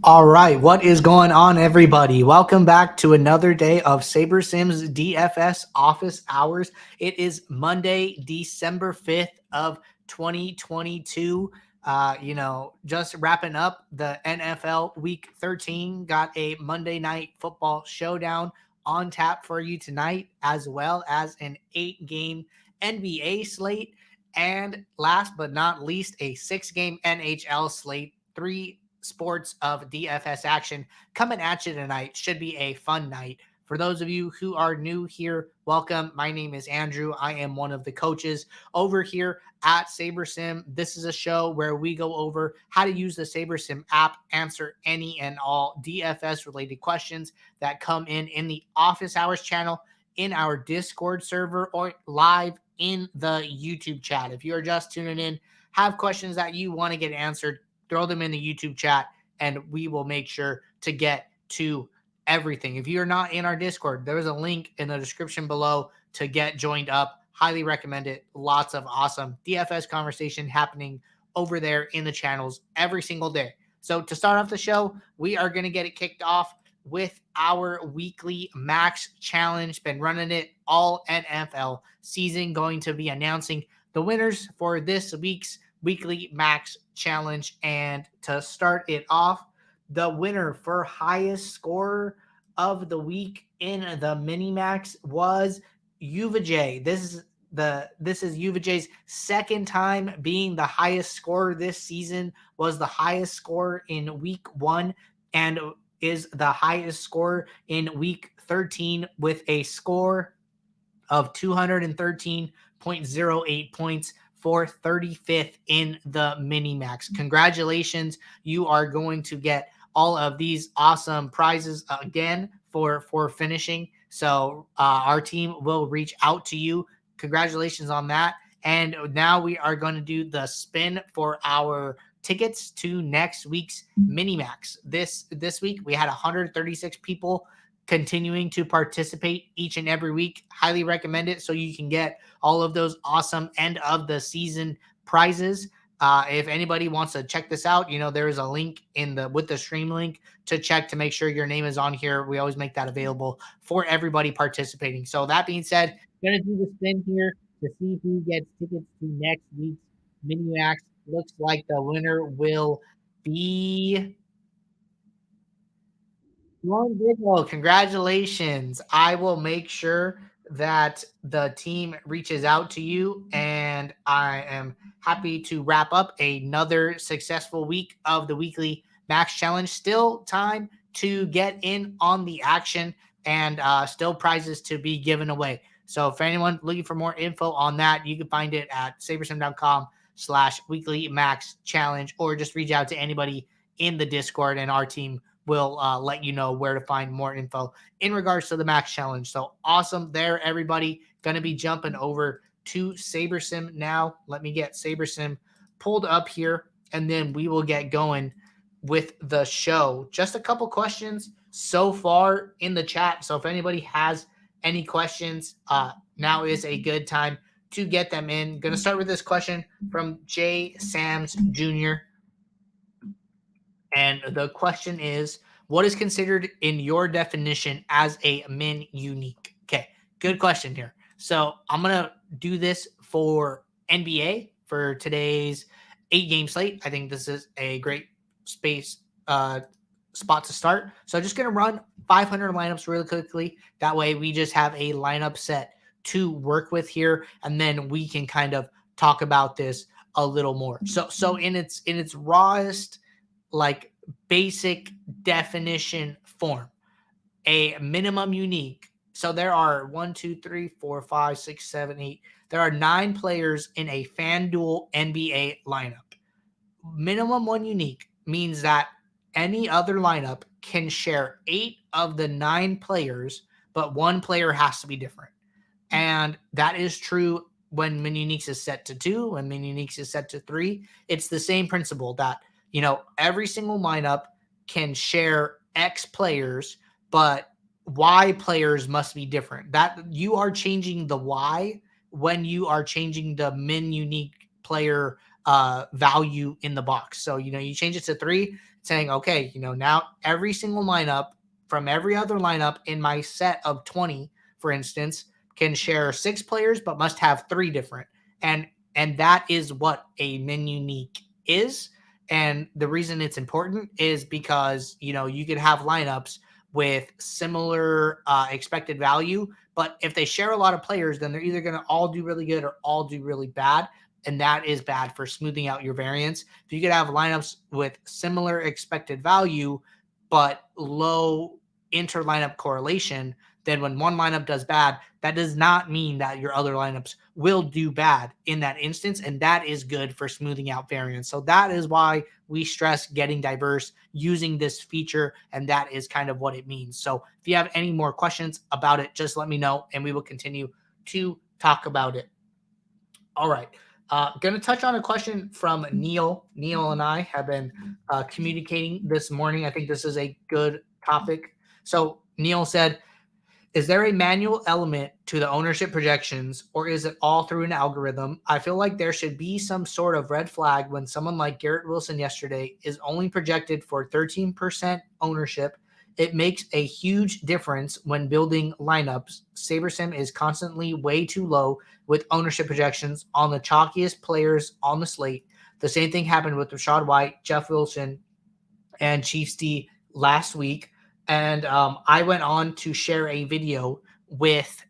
All right, what is going on, everybody? Welcome back to another day of Saber Sims DFS office hours. It is Monday, December 5th of 2022. Just wrapping up the NFL Week 13. Got a Monday Night Football Showdown on tap for you tonight, as well as an 8-game NBA slate. And last but not least, a 6-game NHL slate. Three sports of DFS action coming at you tonight. Should be a fun night. For those of you who are new here, welcome. My name is Andrew. I am one of the coaches over here at SaberSim. This is a show where we go over how to use the SaberSim app, answer any and all DFS related questions that come in the office hours channel, in our Discord server, or live in the YouTube chat. If you're just tuning in, have questions that you want to get answered, throw them in the YouTube chat, and we will make sure to get to everything. If you're not in our Discord, there is a link in the description below to get joined up. Highly recommend it. Lots of awesome DFS conversation happening over there in the channels every single day. So to start off the show, we are going to get it kicked off with our weekly max challenge. Been running it all NFL season. Going to be announcing the winners for this week's weekly max challenge. And to start it off, the winner for highest score of the week in the mini max was UVJ. This is UVJ's second time being the highest scorer this season. Was the highest score in week 1 and is the highest score in week 13 with a score of 213.08 points for 35th in the mini max. Congratulations. You are going to get all of these awesome prizes again for finishing. So our team will reach out to you. Congratulations on that. And now we are going to do the spin for our tickets to next week's mini max. This week we had 136 people continuing to participate each and every week. Highly recommend it so you can get all of those awesome end of the season prizes. If anybody wants to check this out, there is a link with the stream link to check to make sure your name is on here. We always make that available for everybody participating. So that being said, going to do the spin here to see who gets tickets to next week's mini max. Looks like the winner will be Wonderful. Congratulations. I will make sure that the team reaches out to you, and I am happy to wrap up another successful week of the weekly max challenge. Still time to get in on the action, and still prizes to be given away. So if anyone looking for more info on that, you can find it at sabersim.com/weekly max challenge, or just reach out to anybody in the Discord, and our team will let you know where to find more info in regards to the max challenge. So awesome there, everybody. Going to be jumping over to SaberSim now. Let me get SaberSim pulled up here, and then we will get going with the show. Just a couple questions so far in the chat. So if anybody has any questions, now is a good time to get them in. Going to start with this question from J. Sams Jr. And the question is, what is considered in your definition as a min unique? Okay, good question here. So I'm going to do this for NBA for today's 8-game slate. I think this is a great spot to start. So I'm just going to run 500 lineups really quickly. That way we just have a lineup set to work with here, and then we can kind of talk about this a little more. So in its rawest, like, basic definition form, a minimum unique. So there are 1, 2, 3, 4, 5, 6, 7, 8. There are 9 players in a FanDuel NBA lineup. Minimum 1 unique means that any other lineup can share 8 of the 9 players, but 1 player has to be different. And that is true when min uniques is set to 2, when min uniques is set to 3. It's the same principle that every single lineup can share X players, but Y players must be different. That you are changing the Y when you are changing the min unique player value in the box. So, you change it to 3, saying, okay, now every single lineup from every other lineup in my set of 20, for instance, can share 6 players, but must have 3 different. And that is what a min unique is. And the reason it's important is because, you could have lineups with similar expected value, but if they share a lot of players, then they're either going to all do really good or all do really bad. And that is bad for smoothing out your variance. If you could have lineups with similar expected value, but low inter lineup correlation, then when one lineup does bad, that does not mean that your other lineups will do bad in that instance. And that is good for smoothing out variance. So that is why we stress getting diverse using this feature. And that is kind of what it means. So if you have any more questions about it, just let me know and we will continue to talk about it. All right. Going to touch on a question from Neil. Neil and I have been communicating this morning. I think this is a good topic. So Neil said, is there a manual element to the ownership projections, or is it all through an algorithm? I feel like there should be some sort of red flag when someone like Garrett Wilson yesterday is only projected for 13% ownership. It makes a huge difference when building lineups. SaberSim is constantly way too low with ownership projections on the chalkiest players on the slate. The same thing happened with Rachaad White, Jeff Wilson, and Chiefs D last week. And I went on to share a video with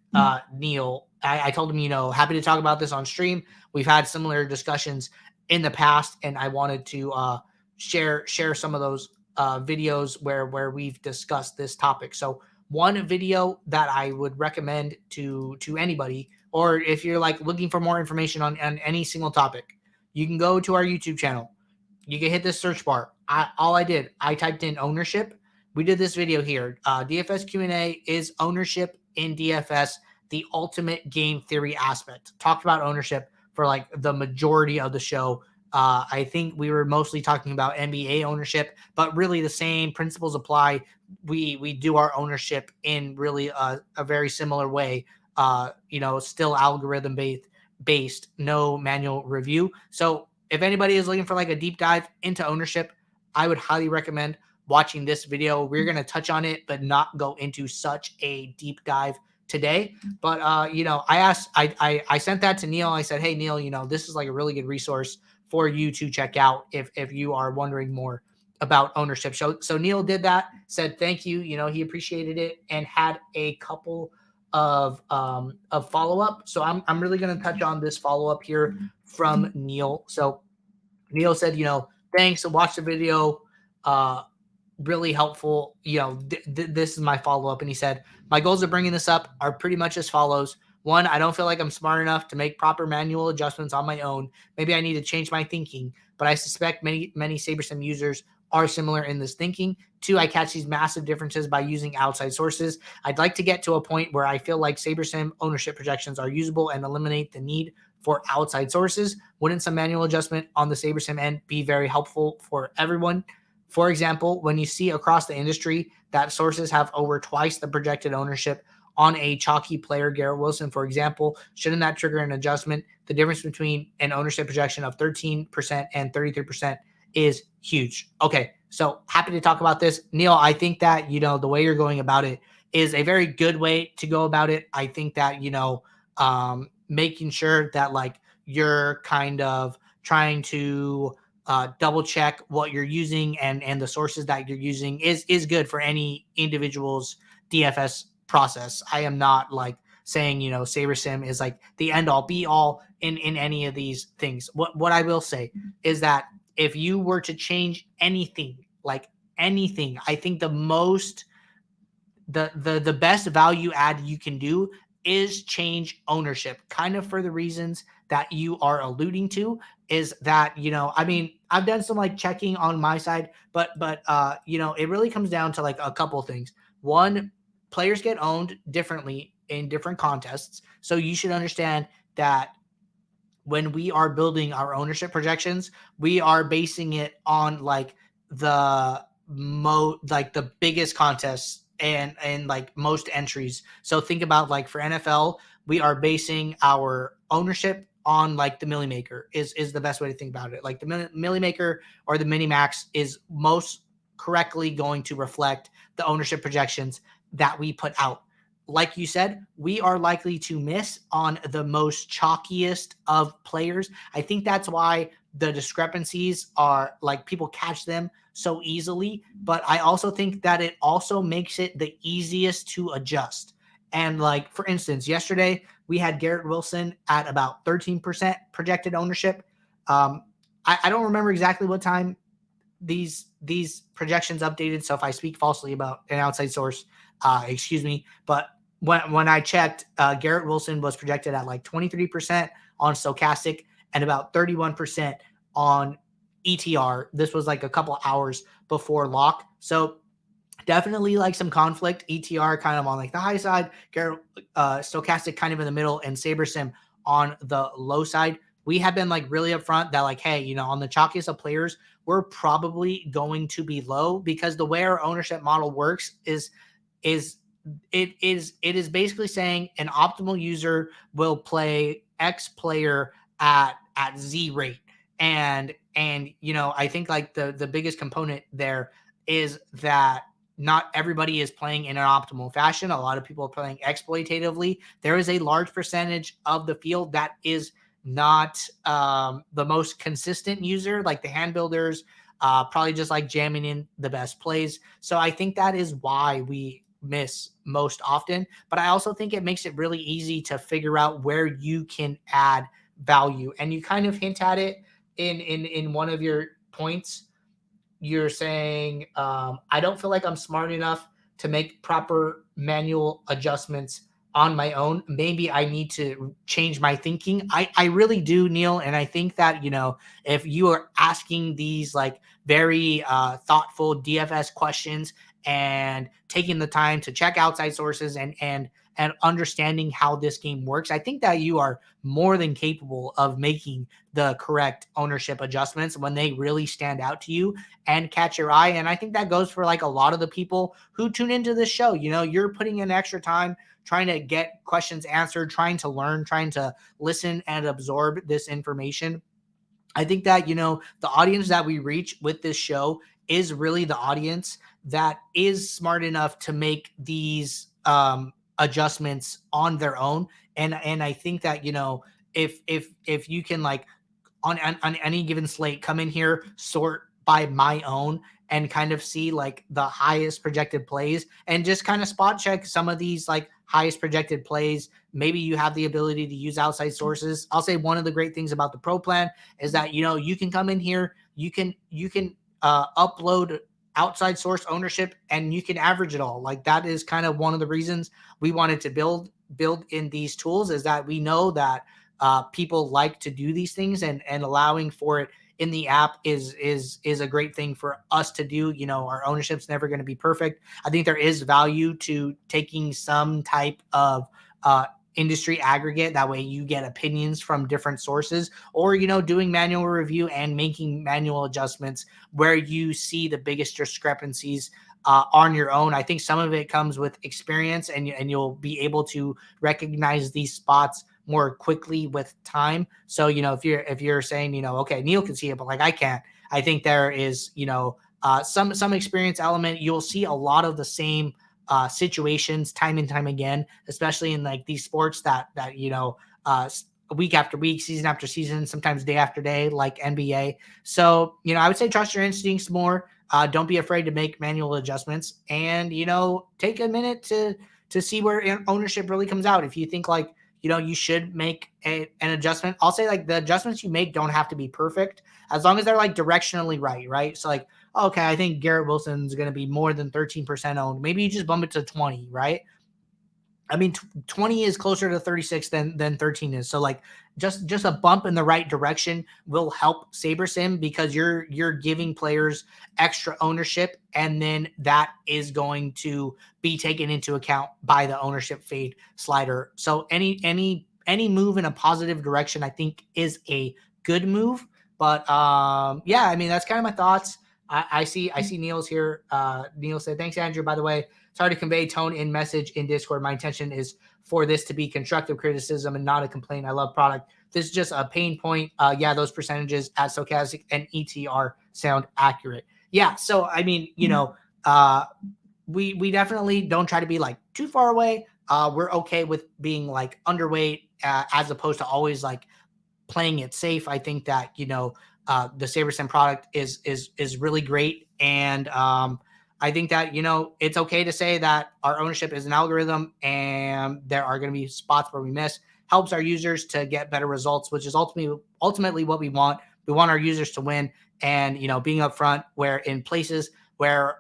Neil. I told him, happy to talk about this on stream. We've had similar discussions in the past, and I wanted to share some of those videos where we've discussed this topic. So one video that I would recommend to anybody, or if you're like looking for more information on any single topic, you can go to our YouTube channel. You can hit this search bar. I typed in ownership. We did this video here. DFS Q&A is ownership in DFS, the ultimate game theory aspect. Talked about ownership for like the majority of the show. I think we were mostly talking about NBA ownership, but really the same principles apply. We do our ownership in really a very similar way. Still algorithm based, no manual review. So if anybody is looking for like a deep dive into ownership, I would highly recommend watching this video. We're going to touch on it, but not go into such a deep dive today. But, I sent that to Neil. I said, hey, Neil, this is like a really good resource for you to check out if you are wondering more about ownership. So Neil did that, said thank you. He appreciated it and had a couple of follow-up. So I'm really going to touch on this follow-up here from Neil. So Neil said, thanks. Watch the video. Really helpful. This is my follow-up. And he said, my goals of bringing this up are pretty much as follows. 1, I don't feel like I'm smart enough to make proper manual adjustments on my own. Maybe I need to change my thinking, but I suspect many SaberSim users are similar in this thinking. 2, I catch these massive differences by using outside sources. I'd like to get to a point where I feel like SaberSim ownership projections are usable and eliminate the need for outside sources. Wouldn't some manual adjustment on the SaberSim end be very helpful for everyone? For example, when you see across the industry that sources have over twice the projected ownership on a chalky player, Garrett Wilson, for example, shouldn't that trigger an adjustment? The difference between an ownership projection of 13% and 33% is huge. Okay, so happy to talk about this. Neil, I think that, the way you're going about it is a very good way to go about it. I think that, making sure that like you're kind of trying to double check what you're using and the sources that you're using is good for any individual's DFS process. I am not like saying, SaberSim is like the end all be all in any of these things. What I will say is that if you were to change anything, like anything, I think the best value add you can do is change ownership, kind of for the reasons that you are alluding to. Is that, I've done some like checking on my side, but it really comes down to like a couple of things. 1, players get owned differently in different contests. So you should understand that when we are building our ownership projections, we are basing it on like the biggest contests and like most entries. So think about like for NFL, we are basing our ownership on like the Millie Maker is the best way to think about it. Like the Millie Maker or the Mini Max is most correctly going to reflect the ownership projections that we put out. Like you said, we are likely to miss on the most chalkiest of players. I think that's why the discrepancies are like people catch them so easily. But I also think that it also makes it the easiest to adjust. And like, for instance, yesterday we had Garrett Wilson at about 13% projected ownership. I don't remember exactly what time these projections updated. So if I speak falsely about an outside source, excuse me. But when I checked, Garrett Wilson was projected at like 23% on Stochastic and about 31% on ETR. This was like a couple hours before lock. So definitely like some conflict. ETR kind of on like the high side, Stochastic kind of in the middle, and SaberSim on the low side. We have been like really upfront that like, hey, you know, on the chalkiest of players, we're probably going to be low because the way our ownership model works is it is basically saying an optimal user will play X player at Z rate. And you know, I think like the biggest component there is that not everybody is playing in an optimal fashion. A lot of people are playing exploitatively. There is a large percentage of the field that is not the most consistent user, like the hand builders, probably just like jamming in the best plays. So I think that is why we miss most often. But I also think it makes it really easy to figure out where you can add value. And you kind of hint at it in one of your points. You're saying, I don't feel like I'm smart enough to make proper manual adjustments on my own. Maybe I need to change my thinking. I really do, Neil. And I think that, you know, if you are asking these like very thoughtful DFS questions and taking the time to check outside sources and understanding how this game works, I think that you are more than capable of making the correct ownership adjustments when they really stand out to you and catch your eye. And I think that goes for like a lot of the people who tune into this show. You know, you're putting in extra time trying to get questions answered, trying to learn, trying to listen and absorb this information. I think that, you know, the audience that we reach with this show is really the audience that is smart enough to make these adjustments on their own. And I think that, you know, if you can like on any given slate come in here, sort by my own and kind of see like the highest projected plays and just kind of spot check some of these like highest projected plays. Maybe you have the ability to use outside sources. I'll say one of the great things about the pro plan is that, you know, you can come in here, you can upload outside source ownership and you can average it all. Like that is kind of one of the reasons we wanted to build in these tools, is that we know that people like to do these things, and allowing for it in the app is a great thing for us to do. You know, our ownership's never going to be perfect. I think there is value to taking some type of industry aggregate. That way you get opinions from different sources, or, you know, doing manual review and making manual adjustments where you see the biggest discrepancies on your own. I think some of it comes with experience, and you'll be able to recognize these spots more quickly with time. So, you know, if you're saying, you know, okay, Neil can see it, but like I can't, I think there is, you know, some experience element. You'll see a lot of the same situations time and time again, especially in like these sports that you know, week after week, season after season, sometimes day after day, like NBA. So, you know, I would say trust your instincts more. Don't be afraid to make manual adjustments, and, you know, take a minute to see where ownership really comes out. If you think like, you know, you should make an adjustment, I'll say like the adjustments you make don't have to be perfect as long as they're like directionally right? So like, okay, I think Garrett Wilson's going to be more than 13% owned. Maybe you just bump it to 20, right? I mean, 20 is closer to 36 than 13 is. So like just a bump in the right direction will help SaberSim, because you're giving players extra ownership, and then that is going to be taken into account by the ownership fade slider. So any move in a positive direction, I think, is a good move. But yeah, I mean, that's kind of my thoughts. I see Neil's here. Neil said, thanks, Andrew. By the way, sorry to convey tone in message in Discord. My intention is for this to be constructive criticism and not a complaint. I love product. this is just a pain point. Yeah, those percentages at Stochastic and ETR sound accurate. Yeah, so I mean, we definitely don't try to be like too far away. We're okay with being like underweight as opposed to always like playing it safe. I think that the SaberSim product is really great, and I think that it's okay to say that our ownership is an algorithm, and there are going to be spots where we miss. Helps our users to get better results, which is ultimately what we want. We want our users to win, and being upfront where in places where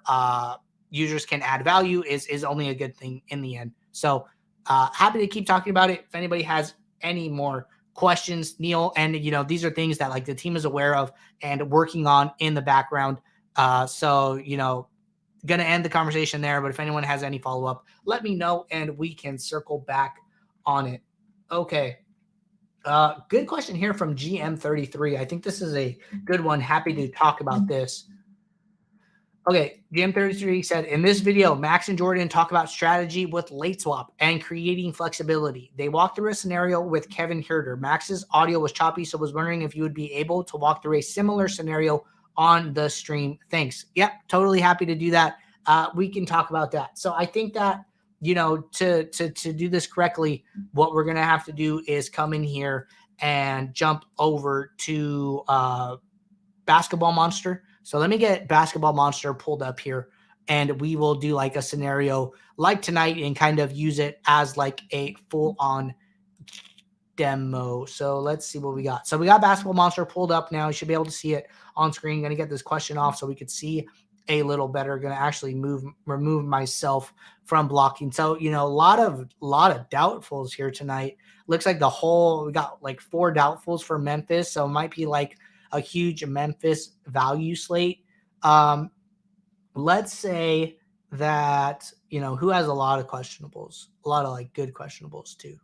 users can add value is only a good thing in the end. So happy to keep talking about it. If anybody has any more questions, Neil, and these are things that like the team is aware of and working on in the background. So gonna end the conversation there, but if anyone has any follow-up, let me know and we can circle back on it. Okay. Good question here from GM33. I think this is a good one. Happy to talk about this. Okay, GM33 said, in this video, Max and Jordan talk about strategy with late swap and creating flexibility. They walked through a scenario with Kevin Herter. Max's audio was choppy, so was wondering if you would be able to walk through a similar scenario on the stream. Thanks. Yep, totally happy to do that. We can talk about that. So I think that, to do this correctly, what we're going to have to do is come in here and jump over to Basketball Monster. So let me get Basketball Monster pulled up here, and we will do like a scenario like tonight and kind of use it as like a full-on demo. So let's see what we got. So we got Basketball Monster pulled up now. You should be able to see it on screen. Going to get this question off so we could see a little better. Going to actually remove myself from blocking. So, a lot of doubtfuls here tonight. Looks like we got like 4 doubtfuls for Memphis. So it might be like a huge Memphis value slate. Let's say that, who has a lot of questionables, a lot of like good questionables too.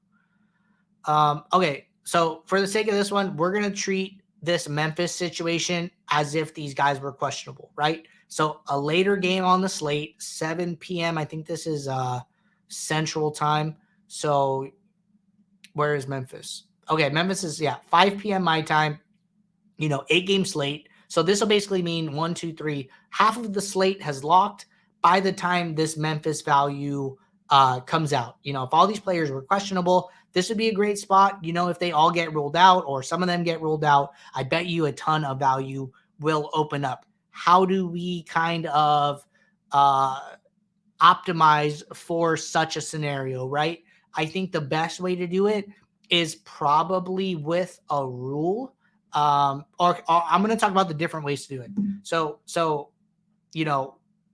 Okay. So for the sake of this one, we're going to treat this Memphis situation as if these guys were questionable, right? So a later game on the slate, 7 p.m. I think this is Central Time. So where is Memphis? Okay. Memphis is 5 p.m. my time. 8-game slate. So this will basically mean 1, 2, 3. Half of the slate has locked by the time this Memphis value comes out. If all these players were questionable, this would be a great spot. If they all get ruled out or some of them get ruled out, I bet you a ton of value will open up. How do we kind of optimize for such a scenario, right? I think the best way to do it is probably with a rule. Or I'm going to talk about the different ways to do it. So,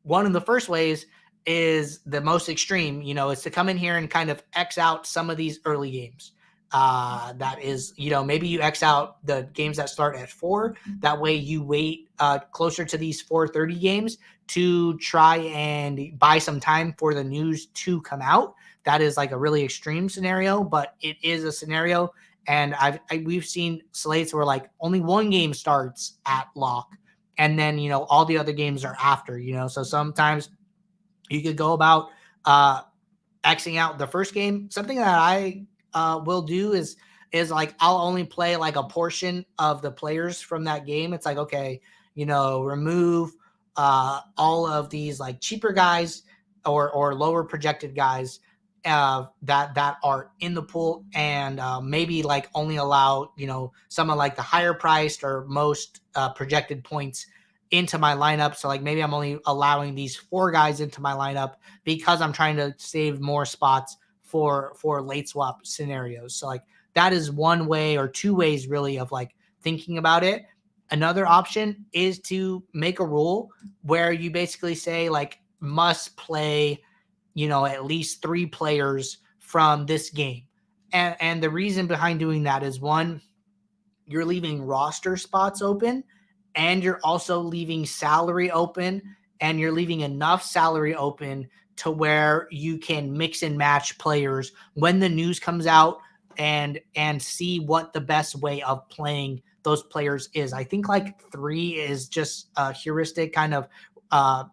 one of the first ways is the most extreme, is to come in here and kind of X out some of these early games. That is, maybe you X out the games that start at 4. That way you wait closer to these 4:30 games to try and buy some time for the news to come out. That is like a really extreme scenario, but it is a scenario. And we've seen slates where like only one game starts at lock, and then all the other games are after. So sometimes you could go about Xing out the first game. Something that I will do is like I'll only play like a portion of the players from that game. It's like, okay, remove all of these like cheaper guys or lower projected guys that are in the pool, and maybe like only allow some of like the higher priced or most projected points into my lineup. So like maybe I'm only allowing these 4 guys into my lineup because I'm trying to save more spots for late swap scenarios. So like that is one way or 2 ways really of like thinking about it. Another option is to make a rule where you basically say like must play at least 3 players from this game. And the reason behind doing that is, one, you're leaving roster spots open, and you're also leaving salary open, and you're leaving enough salary open to where you can mix and match players when the news comes out and see what the best way of playing those players is. I think like 3 is just a heuristic kind of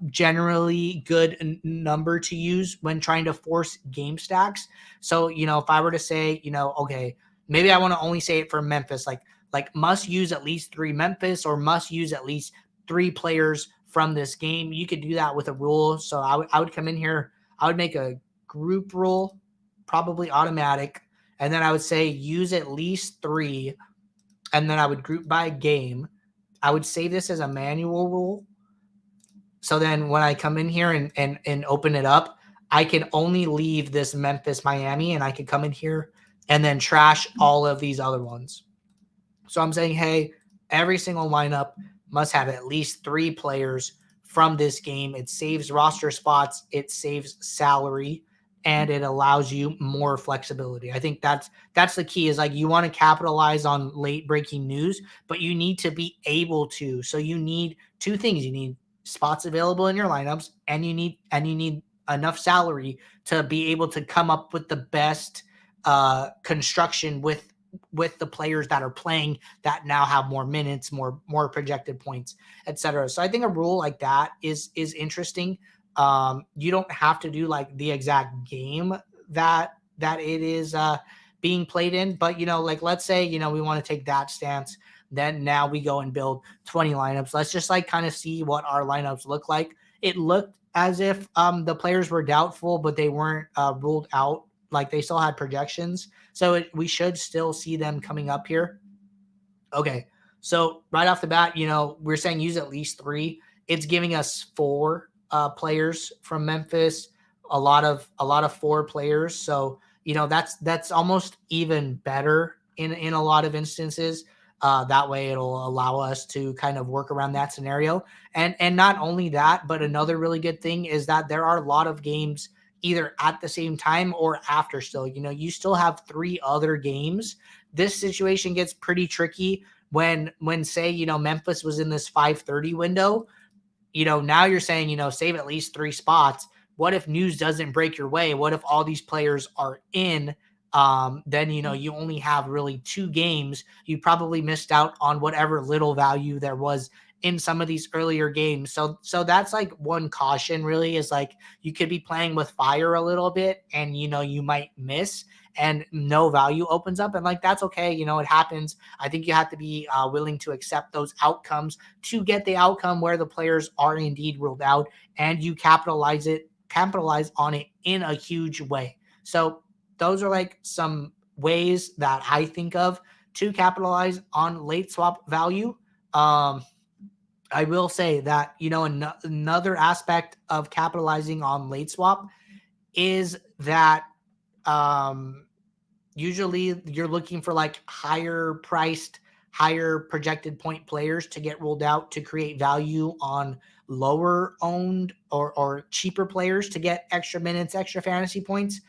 generally good number to use when trying to force game stacks. So, if I were to say, okay, maybe I want to only say it for Memphis, like must use at least 3 Memphis or must use at least 3 players from this game. You could do that with a rule. So I would come in here, I would make a group rule, probably automatic, and then I would say use at least 3, and then I would group by game. I would save this as a manual rule. So then when I come in here and open it up, I can only leave this Memphis Miami, and I can come in here and then trash all of these other ones. So I'm saying, hey, every single lineup must have at least 3 players from this game. It saves roster spots, it saves salary, and it allows you more flexibility. I think that's the key, is like you want to capitalize on late breaking news, but you need to be able to. So you need 2 things. You need spots available in your lineups, and you need enough salary to be able to come up with the best construction with the players that are playing, that now have more minutes, more projected points, etc. So I think a rule like that is interesting. You don't have to do like the exact game that it is being played in, but like let's say we want to take that stance. Then now we go and build 20 lineups. Let's just like kind of see what our lineups look like. It looked as if the players were doubtful, but they weren't ruled out. Like they still had projections. So we should still see them coming up here. Okay. So right off the bat, we're saying use at least 3. It's giving us 4 players from Memphis, a lot of 4 players. So, that's almost even better in a lot of instances. That way it'll allow us to kind of work around that scenario. And not only that, but another really good thing is that there are a lot of games either at the same time or after still. You still have 3 other games. This situation gets pretty tricky when say, Memphis was in this 5:30 window. Now you're saying, save at least 3 spots. What if news doesn't break your way? What if all these players are in? Then, you only have really 2 games. You probably missed out on whatever little value there was in some of these earlier games. So that's like one caution really, is like you could be playing with fire a little bit and, you might miss and no value opens up, and like, that's okay. It happens. I think you have to be willing to accept those outcomes to get the outcome where the players are indeed ruled out and you capitalize on it in a huge way. So those are like some ways that I think of to capitalize on late swap value. I will say that, another aspect of capitalizing on late swap is that usually you're looking for like higher priced, higher projected point players to get rolled out to create value on lower owned or cheaper players to get extra minutes, extra fantasy points.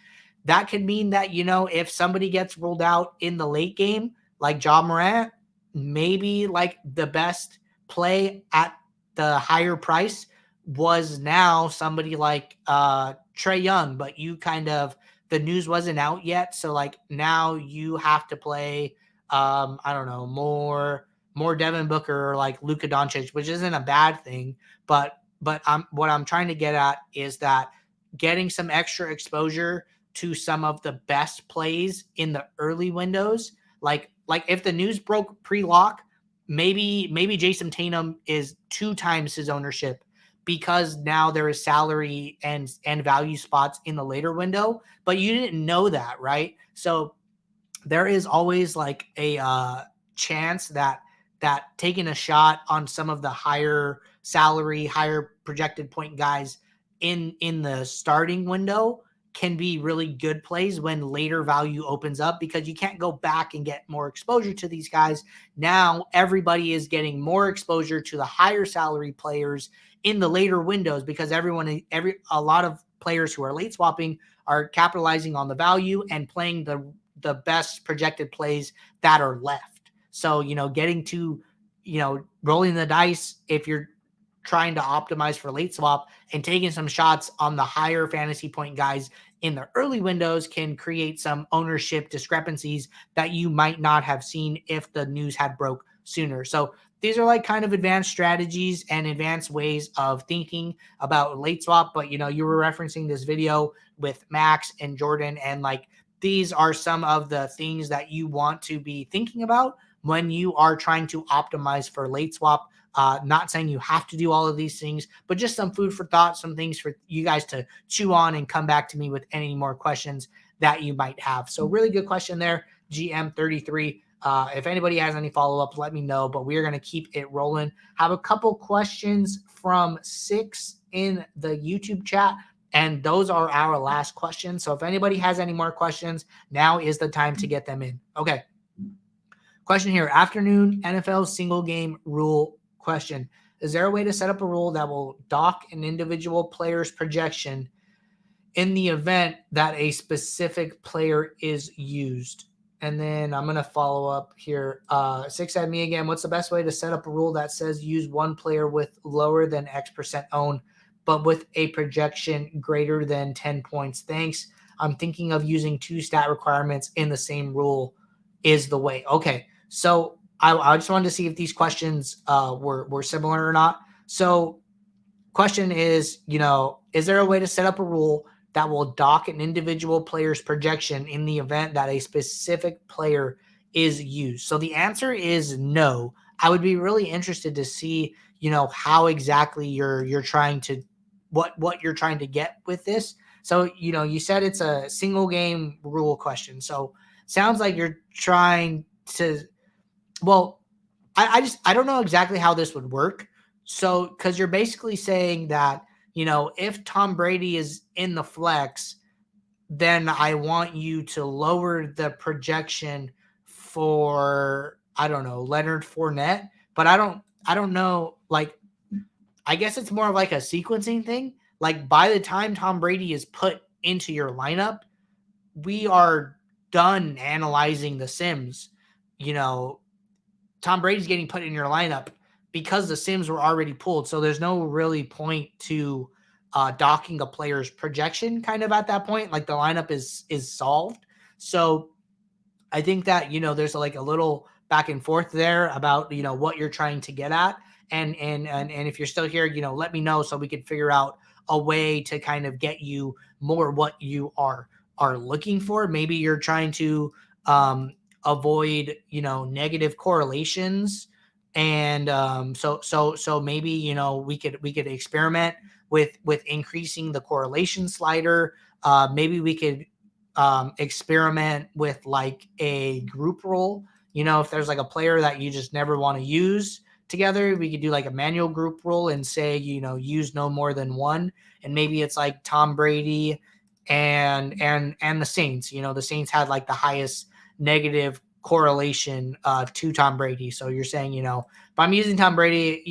That could mean that, if somebody gets rolled out in the late game, like Ja Morant, maybe like the best play at the higher price was now somebody like Trae Young, but the news wasn't out yet. So like now you have to play, I don't know, more Devin Booker or like Luka Doncic, which isn't a bad thing. But what I'm trying to get at is that getting some extra exposure to some of the best plays in the early windows, like if the news broke pre-lock, maybe Jason Tatum is 2 times his ownership because now there is salary and value spots in the later window, but you didn't know that, right? So there is always like a chance that taking a shot on some of the higher salary, higher projected point guys in the starting window can be really good plays when later value opens up, because you can't go back and get more exposure to these guys. Now everybody is getting more exposure to the higher salary players in the later windows because a lot of players who are late swapping are capitalizing on the value and playing the best projected plays that are left. So, getting to, rolling the dice if you're trying to optimize for late swap and taking some shots on the higher fantasy point guys in the early windows can create some ownership discrepancies that you might not have seen if the news had broke sooner. So these are like kind of advanced strategies and advanced ways of thinking about late swap. But, you were referencing this video with Max and Jordan, and like these are some of the things that you want to be thinking about when you are trying to optimize for late swap. Not saying you have to do all of these things, but just some food for thought, some things for you guys to chew on and come back to me with any more questions that you might have. So really good question there, GM33. If anybody has any follow-up, let me know, but we are going to keep it rolling. Have a couple questions from 6 in the YouTube chat, and those are our last questions. So if anybody has any more questions, now is the time to get them in. Okay. Question here, afternoon NFL single game rule question. Is there a way to set up a rule that will dock an individual player's projection in the event that a specific player is used? And then I'm going to follow up here. 6 at me again. What's the best way to set up a rule that says use one player with lower than X% owned, but with a projection greater than 10 points? Thanks. I'm thinking of using 2 stat requirements in the same rule is the way. Okay. So I just wanted to see if these questions were similar or not. So question is, is there a way to set up a rule that will dock an individual player's projection in the event that a specific player is used? So the answer is no. I would be really interested to see, how exactly you're trying to, what you're trying to get with this. So, you said it's a single game rule question. So sounds like you're trying to, well, I don't know exactly how this would work. So, because you're basically saying that, if Tom Brady is in the flex, then I want you to lower the projection for, I don't know, Leonard Fournette. But I don't know, like, I guess it's more of like a sequencing thing. Like, by the time Tom Brady is put into your lineup, we are done analyzing the Sims. Tom Brady's getting put in your lineup because the Sims were already pulled. So there's no really point to docking a player's projection kind of at that point. Like, the lineup is solved. So I think that, there's like a little back and forth there about, what you're trying to get at. And if you're still here, let me know so we can figure out a way to kind of get you more what you are looking for. Maybe you're trying to avoid, negative correlations. And so maybe, we could experiment with increasing the correlation slider. Maybe we could experiment with like a group rule. If there's like a player that you just never want to use together, we could do like a manual group rule and say, use no more than one. And maybe it's like Tom Brady and the Saints. The Saints had like the highest negative correlation to Tom Brady. So you're saying, if I'm using Tom Brady,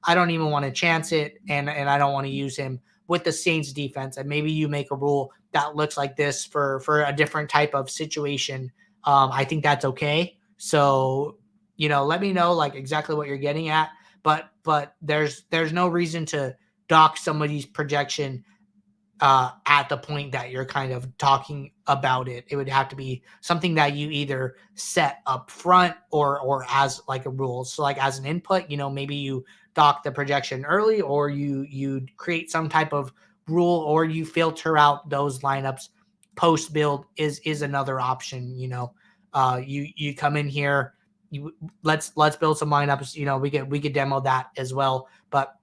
I don't even want to chance it, and I don't want to use him with the Saints defense. And maybe you make a rule that looks like this for a different type of situation. I think that's okay. So, let me know like exactly what you're getting at, but there's no reason to dock somebody's projection at the point that you're kind of talking about it. It would have to be something that you either set up front or as like a rule. So like as an input, maybe you dock the projection early, or you create some type of rule, or you filter out those lineups post build is another option. You come in here, let's build some lineups. We could demo that as well, but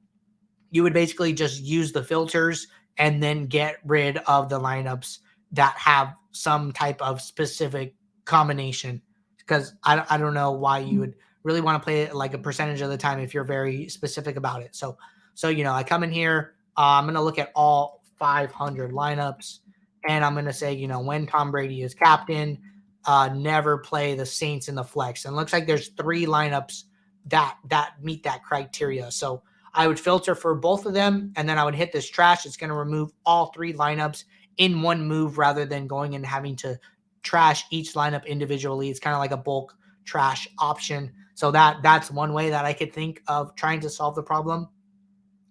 you would basically just use the filters and then get rid of the lineups that have some type of specific combination, because I don't know why you would really want to play it like a percentage of the time if you're very specific about it. So I come in here, I'm going to look at all 500 lineups, and I'm going to say, when Tom Brady is captain, never play the Saints in the flex. And it looks like there's 3 lineups that meet that criteria. So I would filter for both of them, and then I would hit this trash. It's going to remove all 3 lineups in one move rather than going and having to trash each lineup individually. It's kind of like a bulk trash option. So that's one way that I could think of trying to solve the problem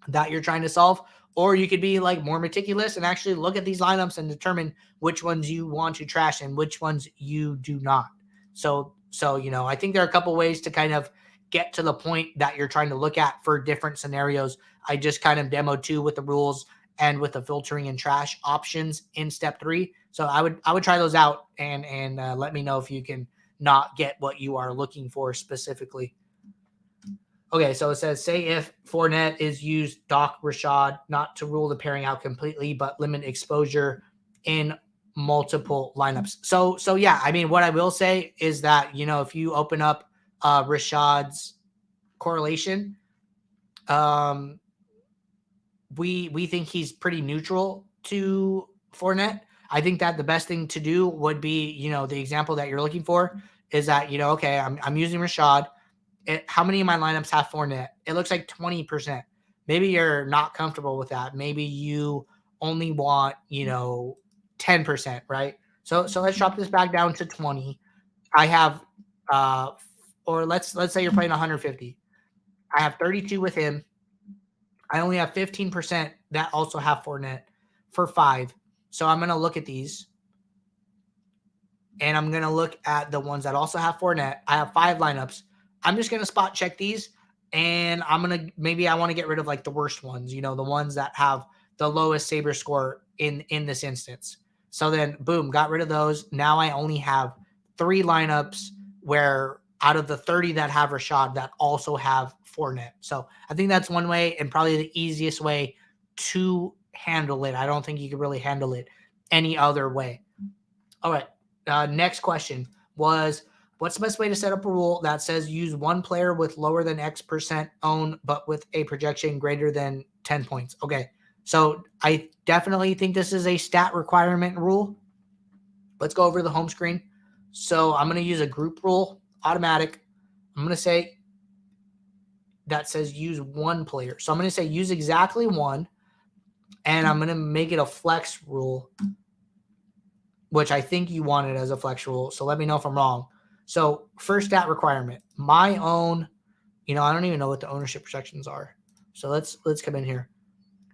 that you're trying to solve. Or you could be like more meticulous and actually look at these lineups and determine which ones you want to trash and which ones you do not. So I think there are a couple ways to kind of get to the point that you're trying to look at for different scenarios. I just kind of demoed 2 with the rules, and with the filtering and trash options in step 3. So I would try those out and let me know if you can not get what you are looking for specifically. Okay, so it says, say if Fournette is used, Doc Rashad, not to rule the pairing out completely, but limit exposure in multiple lineups. So yeah, I mean, what I will say is that, if you open up Rashad's correlation, we think he's pretty neutral to Fournette. I think that the best thing to do would be, the example that you're looking for is that, okay, I'm using Rashad. How many of my lineups have Fournette? It looks like 20%. Maybe you're not comfortable with that. Maybe you only want, 10%, right? So let's drop this back down to 20. I have, or let's say you're playing 150. I have 32 with him. I only have 15% that also have Fournette for 5. So I'm going to look at these. And I'm going to look at the ones that also have Fournette. I have 5 lineups. I'm just going to spot check these. And maybe I want to get rid of like the worst ones, the ones that have the lowest Saber score in this instance. So then, boom, got rid of those. Now I only have 3 lineups where out of the 30 that have Rashad that also have Fournette. So I think that's one way and probably the easiest way to handle it. I don't think you could really handle it any other way. All right. Next question was, what's the best way to set up a rule that says use one player with lower than X% own, but with a projection greater than 10 points? Okay. So I definitely think this is a stat requirement rule. Let's go over the home screen. So I'm going to use a group rule, automatic. I'm going to say that says use one player. So I'm going to say use exactly one, and I'm going to make it a flex rule, which I think you wanted as a flex rule. So let me know if I'm wrong. So first stat requirement, my own, I don't even know what the ownership projections are. So let's come in here.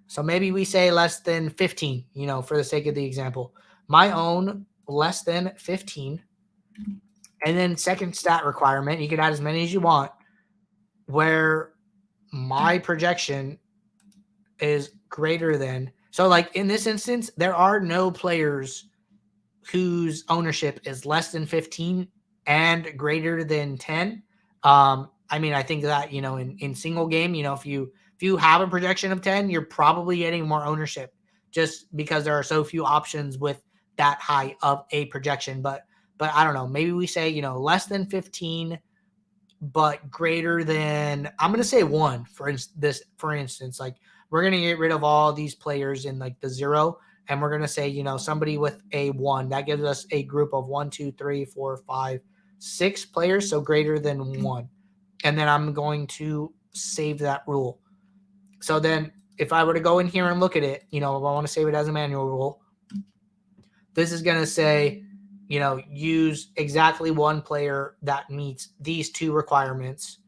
So maybe we say less than 15, for the sake of the example. My own less than 15. And then second stat requirement, you can add as many as you want, where my projection is greater than. So like in this instance, there are no players whose ownership is less than 15 and greater than 10. I mean, I think that, in single game, if you have a projection of 10, you're probably getting more ownership just because there are so few options with that high of a projection. But I don't know, maybe we say, less than 15, but greater than, I'm going to say 1 for instance, like we're going to get rid of all these players in like the 0. And we're going to say, somebody with a 1, that gives us a group of 1, 2, 3, 4, 5, 6 players. So greater than 1. And then I'm going to save that rule. So then if I were to go in here and look at it, if I want to save it as a manual rule, this is going to say, use exactly one player that meets these 2 requirements.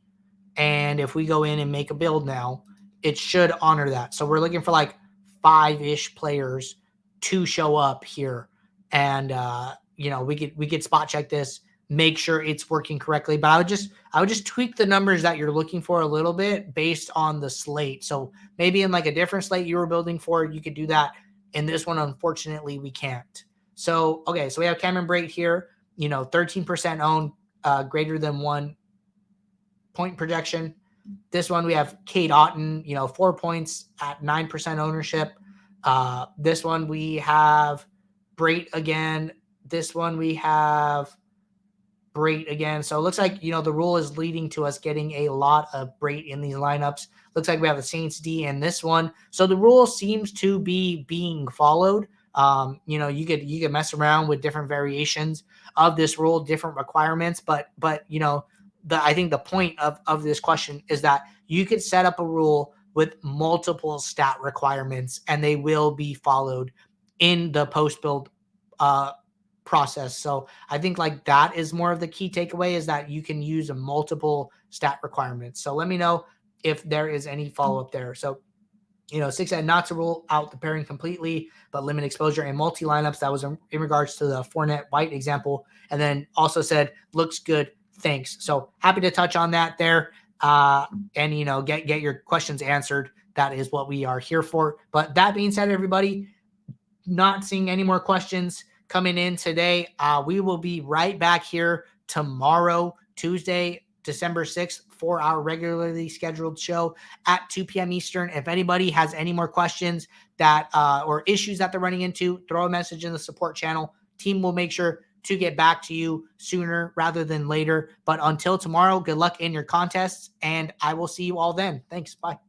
And if we go in and make a build now, it should honor that. So we're looking for like 5-ish players to show up here. And, we could spot check this, make sure it's working correctly. But I would just tweak the numbers that you're looking for a little bit based on the slate. So maybe in like a different slate you were building for, you could do that. In this one, unfortunately, we can't. So, okay, so we have Cameron Brate here, 13% owned, greater than 1 point projection. This one we have Cade Otton, 4 points at 9% ownership. This one we have Brate again. This one we have Brate again. So it looks like, the rule is leading to us getting a lot of Brate in these lineups. Looks like we have the Saints D in this one. So the rule seems to be being followed. You could mess around with different variations of this rule, different requirements, but I think the point of this question is that you could set up a rule with multiple stat requirements and they will be followed in the post-build process. So I think like that is more of the key takeaway, is that you can use multiple stat requirements. So let me know if there is any follow-up there. So 6 said not to rule out the pairing completely, but limit exposure in multi lineups. That was in regards to the Fournette White example. And then also said, looks good. Thanks. So happy to touch on that there and, get your questions answered. that is what we are here for. But that being said, everybody, not seeing any more questions coming in today. We will be right back here tomorrow, Tuesday, December 6th, for our regularly scheduled show at 2 p.m. Eastern. If anybody has any more questions that or issues that they're running into, throw a message in the support channel. Team will make sure to get back to you sooner rather than later. But until tomorrow, good luck in your contests, and I will see you all then. Thanks. Bye.